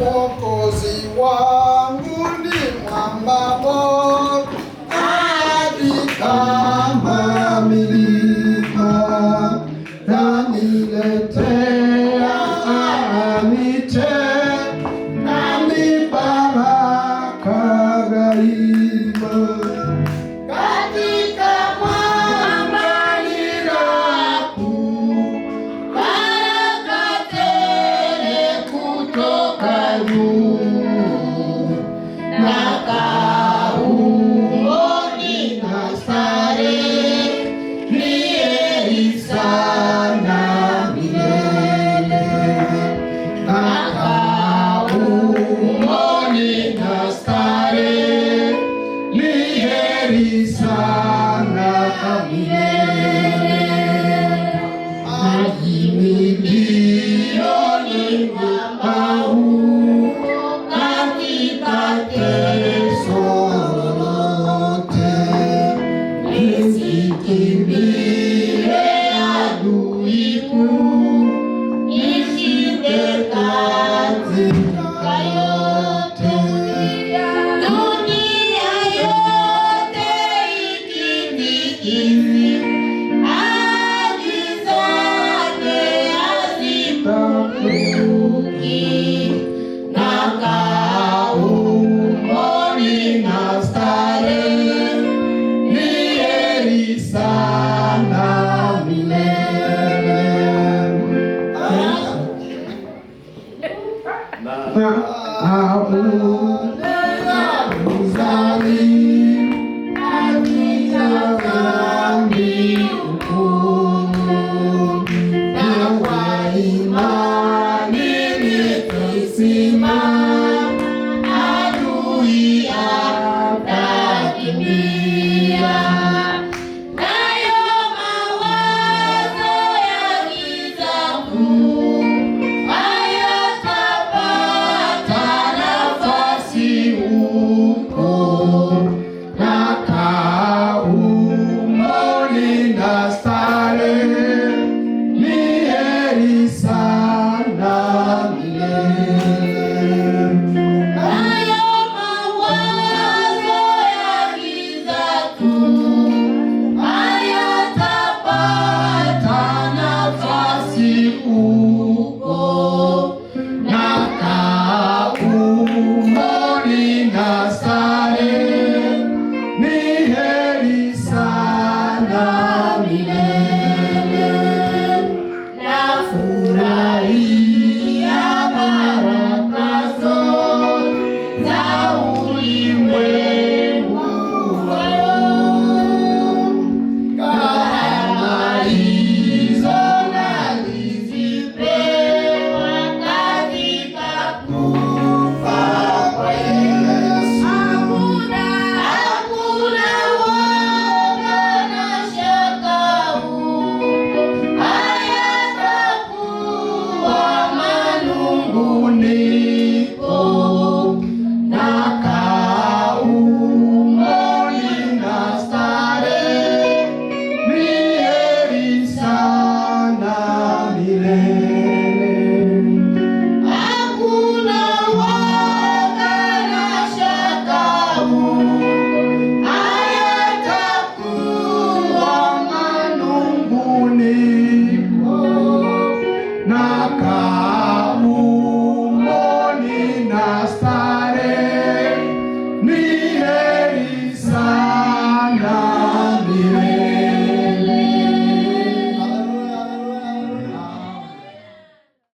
Mwokozi wangu ni mwamba bora, hadi kama milima taniletea amite nami baraka daima. Katika mwamba niraku baraka tele kutoka juu, na kauoni na starehe ni heri sana milele. Na kauoni na starehe ni heri sana milele. Maji milioni au katika teso lolote, nisikimbie adui kuu, nishinde katika yote. Dunia yote ikinikisi, ahadi zake hazipunguki, na kaumboni na starehe ni heri sana milele. Imani nikisimama